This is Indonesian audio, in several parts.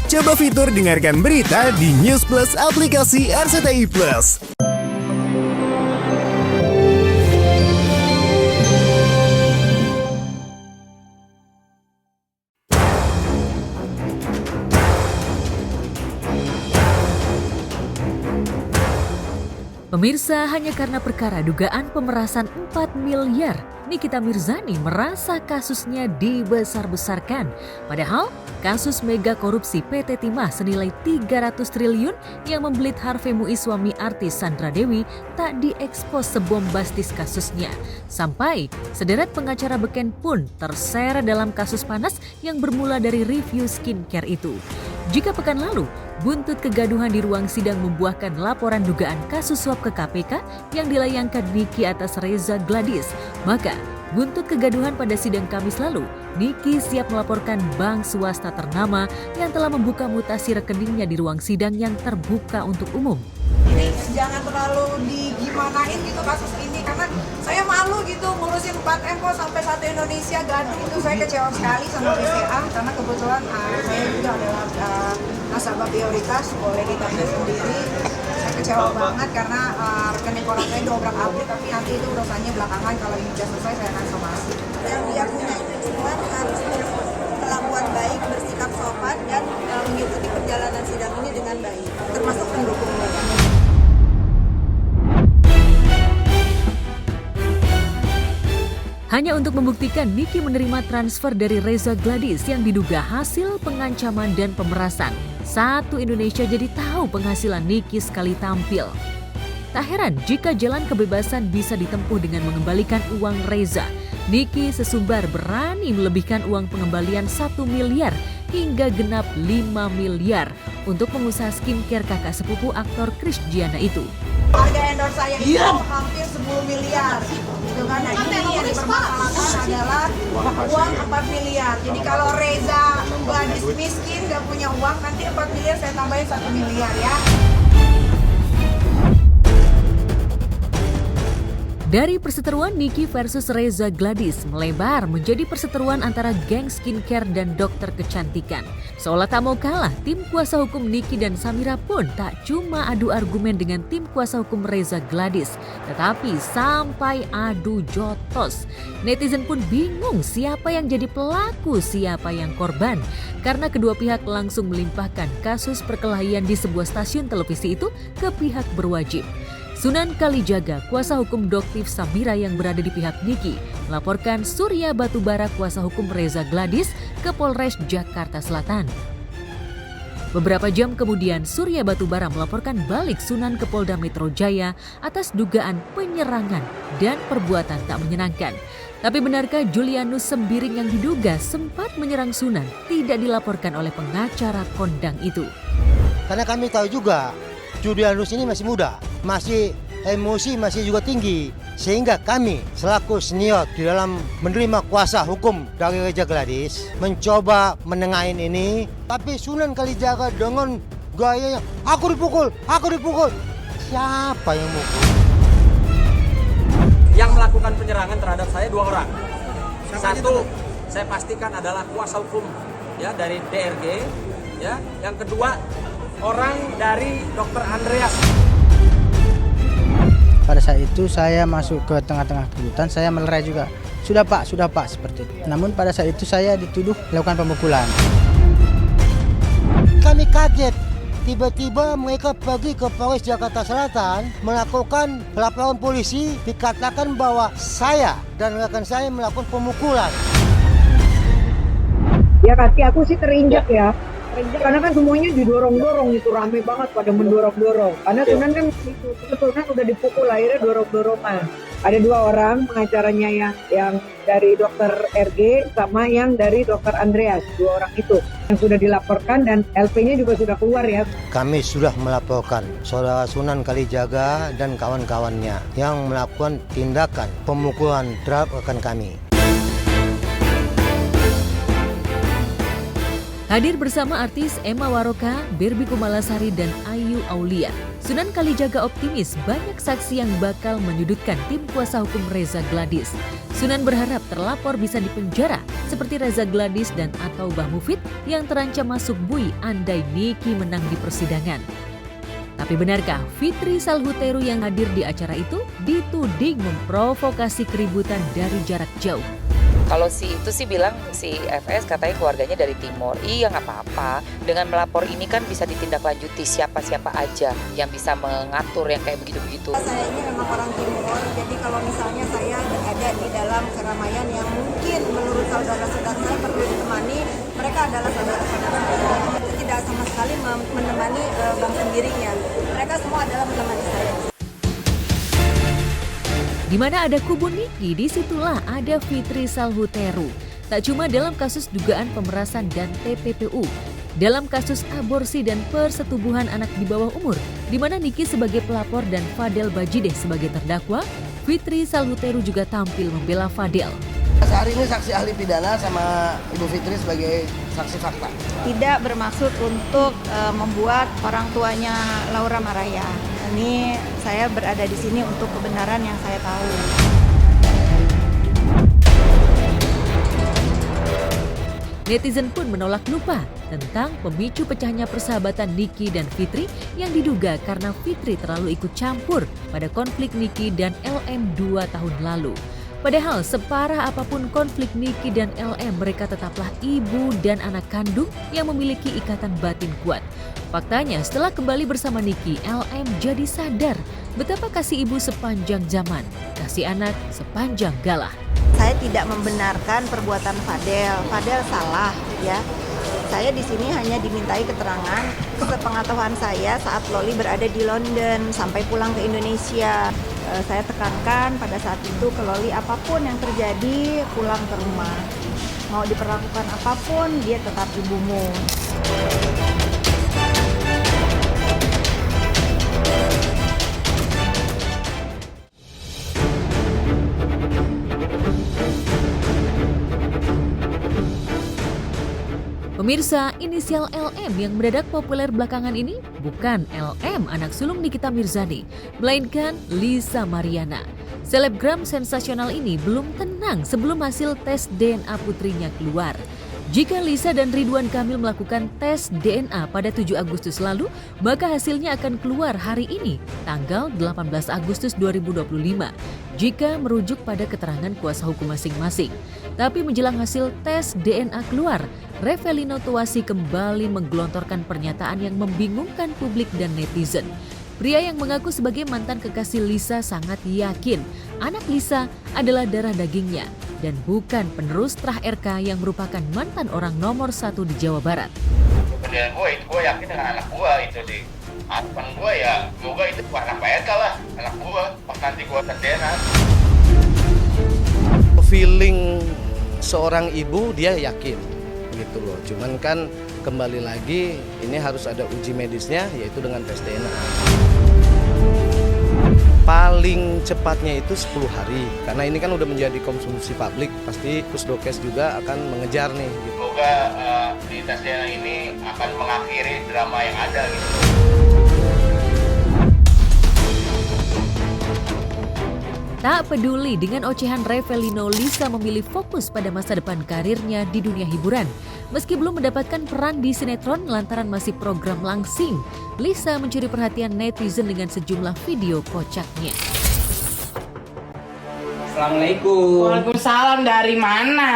Coba fitur dengarkan berita di News Plus aplikasi RCTI Plus. Pemirsa, hanya karena perkara dugaan pemerasan 4 miliar, Nikita Mirzani merasa kasusnya dibesar-besarkan. Padahal, kasus mega korupsi PT Timah senilai 300 triliun yang membelit Harvey Muiz suami artis Sandra Dewi tak diekspos sebombastis kasusnya. Sampai sederet pengacara beken pun terseret dalam kasus panas yang bermula dari review skincare itu. Jika pekan lalu, buntut kegaduhan di ruang sidang membuahkan laporan dugaan kasus suap ke KPK yang dilayangkan Niki atas Reza Gladys, maka buntut kegaduhan pada sidang Kamis lalu, Niki siap melaporkan bank swasta ternama yang telah membuka mutasi rekeningnya di ruang sidang yang terbuka untuk umum. Ini jangan terlalu digimanain gitu kasus ini, karena saya malu gitu ngurusin 4M kok sampai satu Indonesia gaduh itu. Saya kecewa sekali sama BCA karena kebetulan saya juga adalah nasabah prioritas, boleh ditanya sendiri. Saya kecewa banget karena rekening orang saya dobrak abrik, tapi nanti itu urusannya belakangan, kalau ini sudah selesai saya akan somasi. Yang dia punya itu cuma harus berkelakuan baik, bersikap sopan, dan mengikuti perjalanan sidang ini dengan baik, termasuk pendukungnya. Hanya untuk membuktikan Niki menerima transfer dari Reza Gladys yang diduga hasil pengancaman dan pemerasan. Satu Indonesia jadi tahu penghasilan Niki sekali tampil. Tak heran jika jalan kebebasan bisa ditempuh dengan mengembalikan uang Reza. Niki sesumbar berani melebihkan uang pengembalian 1 miliar hingga genap 5 miliar untuk pengusaha skincare kakak sepupu aktor Kris Giana itu. Harga endorse saya itu hampir 10 miliar. Gitu kan. Nah, ini yang dipermasalahkan adalah uang 4 miliar. Jadi kalau Reza Gladys miskin gak punya uang, nanti 4 miliar saya tambahin 1 miliar ya. Dari perseteruan Niki versus Reza Gladys melebar menjadi perseteruan antara geng skincare dan dokter kecantikan. Seolah tak mau kalah, tim kuasa hukum Niki dan Samira pun tak cuma adu argumen dengan tim kuasa hukum Reza Gladys, tetapi sampai adu jotos. Netizen pun bingung siapa yang jadi pelaku, siapa yang korban, karena kedua pihak langsung melimpahkan kasus perkelahian di sebuah stasiun televisi itu ke pihak berwajib. Sunan Kalijaga, kuasa hukum Doktiv Samira yang berada di pihak Niki, melaporkan Surya Batubara, kuasa hukum Reza Gladys, ke Polres Jakarta Selatan. Beberapa jam kemudian, Surya Batubara melaporkan balik Sunan ke Polda Metro Jaya atas dugaan penyerangan dan perbuatan tak menyenangkan. Tapi benarkah Julianus Sembiring yang diduga sempat menyerang Sunan tidak dilaporkan oleh pengacara kondang itu? Karena kami tahu juga Julianus ini masih muda, masih emosi masih juga tinggi, sehingga kami selaku senior di dalam menerima kuasa hukum dari Reza Gladys mencoba menengahin ini, tapi Sunan Kalijaga dengan gayanya aku dipukul. Siapa yang mukul? Yang melakukan penyerangan terhadap saya 2 orang. Satu, saya pastikan adalah kuasa hukum ya dari DRG, ya. Yang kedua, orang dari Dr. Andreas. Pada saat itu saya masuk ke tengah-tengah kerutan, saya melerai juga. Sudah pak, seperti itu. Namun pada saat itu saya dituduh melakukan pemukulan. Kami kaget, tiba-tiba mereka pergi ke Polres Jakarta Selatan melakukan laporan polisi, dikatakan bahwa saya dan rekan saya melakukan pemukulan. Ya kaki aku sih terinjak ya. Karena kan semuanya didorong-dorong, itu rame banget pada mendorong-dorong. Karena Sunan kan itu Sunan udah dipukul, akhirnya dorong-dorongan. Ada 2 orang pengacaranya yang dari dokter RG sama yang dari dokter Andreas, 2 orang itu yang sudah dilaporkan dan LP-nya juga sudah keluar ya. Kami sudah melaporkan saudara Sunan Kalijaga dan kawan-kawannya yang melakukan tindakan pemukulan terhadap rekan kami. Hadir bersama artis Emma Waroka, Barbie Kumalasari, dan Ayu Aulia. Sunan Kalijaga optimis banyak saksi yang bakal menyudutkan tim kuasa hukum Reza Gladys. Sunan berharap terlapor bisa dipenjara seperti Reza Gladys dan atau Bah Mufid yang terancam masuk bui andai Niki menang di persidangan. Tapi benarkah Fitri Salhuteru yang hadir di acara itu dituding memprovokasi keributan dari jarak jauh? Kalau si itu sih bilang, si FS katanya keluarganya dari timur. Iya nggak apa-apa, dengan melapor ini kan bisa ditindaklanjuti siapa-siapa aja yang bisa mengatur yang kayak begitu-begitu. Saya ini memang orang timur, jadi kalau misalnya saya berada di dalam keramaian yang mungkin menurut saudara-saudara saya perlu ditemani, mereka adalah saudara-saudara saya. Tidak sama sekali menemani bang sendirinya, mereka semua adalah menemani saya. Di mana ada kubu Niki, disitulah ada Fitri Salhuteru. Tak cuma dalam kasus dugaan pemerasan dan TPPU, dalam kasus aborsi dan persetubuhan anak di bawah umur, di mana Niki sebagai pelapor dan Fadel Bajideh sebagai terdakwa, Fitri Salhuteru juga tampil membela Fadel. Hari ini saksi ahli pidana sama Ibu Fitri sebagai saksi fakta. Tidak bermaksud untuk membuat orang tuanya Laura Maraya. Ini saya berada di sini untuk kebenaran yang saya tahu. Netizen pun menolak lupa tentang pemicu pecahnya persahabatan Niki dan Fitri yang diduga karena Fitri terlalu ikut campur pada konflik Niki dan LM 2 tahun lalu. Padahal separah apapun konflik Niki dan LM, mereka tetaplah ibu dan anak kandung yang memiliki ikatan batin kuat. Faktanya setelah kembali bersama Niki, LM jadi sadar betapa kasih ibu sepanjang zaman, kasih anak sepanjang galah. Saya tidak membenarkan perbuatan Fadel. Fadel salah, ya. Saya di sini hanya dimintai keterangan sepengetahuan saya saat Loli berada di London sampai pulang ke Indonesia. Saya tekankan pada saat itu ke Loli, apapun yang terjadi pulang ke rumah. Mau diperlakukan apapun, dia tetap ibumu. Pemirsa, inisial LM yang mendadak populer belakangan ini bukan LM anak sulung Nikita Mirzani, melainkan Lisa Mariana. Selebgram sensasional ini belum tenang sebelum hasil tes DNA putrinya keluar. Jika Lisa dan Ridwan Kamil melakukan tes DNA pada 7 Agustus lalu, maka hasilnya akan keluar hari ini, tanggal 18 Agustus 2025, jika merujuk pada keterangan kuasa hukum masing-masing. Tapi menjelang hasil tes DNA keluar, Revelino Tuasi kembali menggelontorkan pernyataan yang membingungkan publik dan netizen. Pria yang mengaku sebagai mantan kekasih Lisa sangat yakin anak Lisa adalah darah dagingnya dan bukan penerus Trah RK yang merupakan mantan orang nomor 1 di Jawa Barat. Kemudian gue yakin dengan anak gue itu di harapan gue ya, semoga itu anak Pak RK lah, anak gue pas nanti gue tes DNA. Feeling seorang ibu dia yakin gitu loh. Cuman kan kembali lagi ini harus ada uji medisnya yaitu dengan tes DNA. Paling cepatnya itu 10 hari karena ini kan udah menjadi konsumsi publik, pasti Pusdokes juga akan mengejar nih gitu. Semoga di tes DNA ini akan mengakhiri drama yang ada gitu. Tak peduli dengan ocehan Revelino, Lisa memilih fokus pada masa depan karirnya di dunia hiburan. Meski belum mendapatkan peran di sinetron lantaran masih program langsing, Lisa mencuri perhatian netizen dengan sejumlah video kocaknya. Assalamualaikum. Waalaikumsalam, dari mana?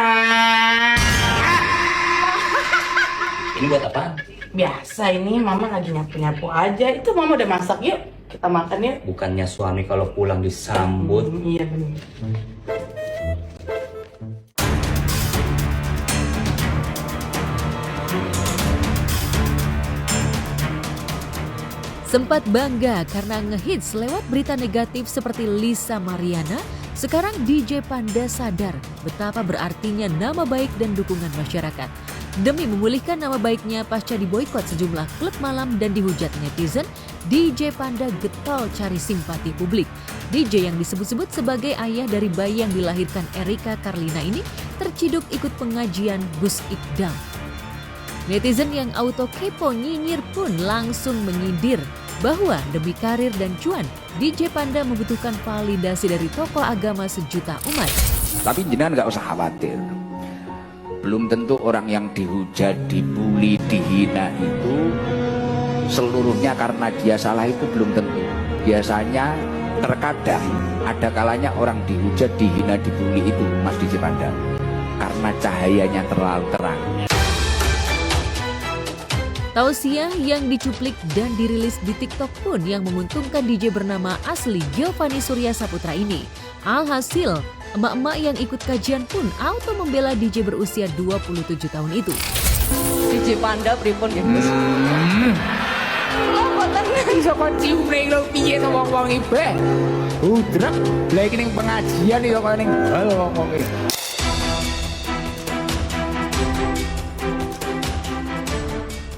Ini buat apa? Biasa, ini mama lagi nyapu-nyapu aja. Itu mama udah masak, yuk kita makan yuk. Bukannya suami kalau pulang disambut. Iya benar. Sempat bangga karena ngehits lewat berita negatif seperti Lisa Mariana, sekarang DJ Panda sadar betapa berartinya nama baik dan dukungan masyarakat. Demi memulihkan nama baiknya pasca diboikot sejumlah klub malam dan dihujat netizen, DJ Panda getol cari simpati publik. DJ yang disebut-sebut sebagai ayah dari bayi yang dilahirkan Erika Karlina ini terciduk ikut pengajian Gus Ikdam. Netizen yang auto kepo nyinyir pun langsung menyindir bahwa demi karir dan cuan, DJ Panda membutuhkan validasi dari tokoh agama sejuta umat. Tapi jenengan nggak usah khawatir. Belum tentu orang yang dihujat, dibully, dihina itu seluruhnya karena dia salah, itu belum tentu. Biasanya terkadang ada kalanya orang dihujat, dihina, dibully itu Mas DJ Panda karena cahayanya terlalu terang. Tausiah yang dicuplik dan dirilis di TikTok pun yang menguntungkan DJ bernama asli Giovanni Surya Saputra ini. Alhasil, emak-emak yang ikut kajian pun auto membela DJ berusia 27 tahun itu. DJ Panda pripun ya, Gus? Lo boten iso kok cium ning lho piye to wong-wong ibe. Udrek, lha iki ning pengajian iki kok ning hal wong-wong iki.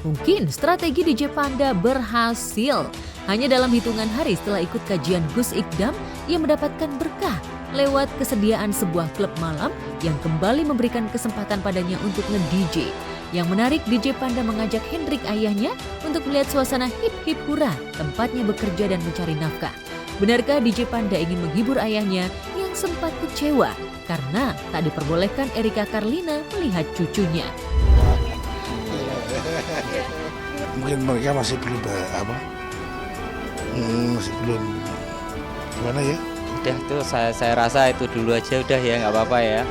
Mungkin strategi DJ Panda berhasil. Hanya dalam hitungan hari setelah ikut kajian Gus Ikdam, ia mendapatkan berkah lewat kesediaan sebuah klub malam yang kembali memberikan kesempatan padanya untuk nge-DJ. Yang menarik, DJ Panda mengajak Hendrik ayahnya untuk melihat suasana hip-hip hura tempatnya bekerja dan mencari nafkah. Benarkah DJ Panda ingin menghibur ayahnya yang sempat kecewa karena tak diperbolehkan Erika Carlina melihat cucunya? Mungkin mereka masih belum masih belum gimana ya? Udah tuh saya rasa itu dulu aja udah ya, nggak apa-apa ya.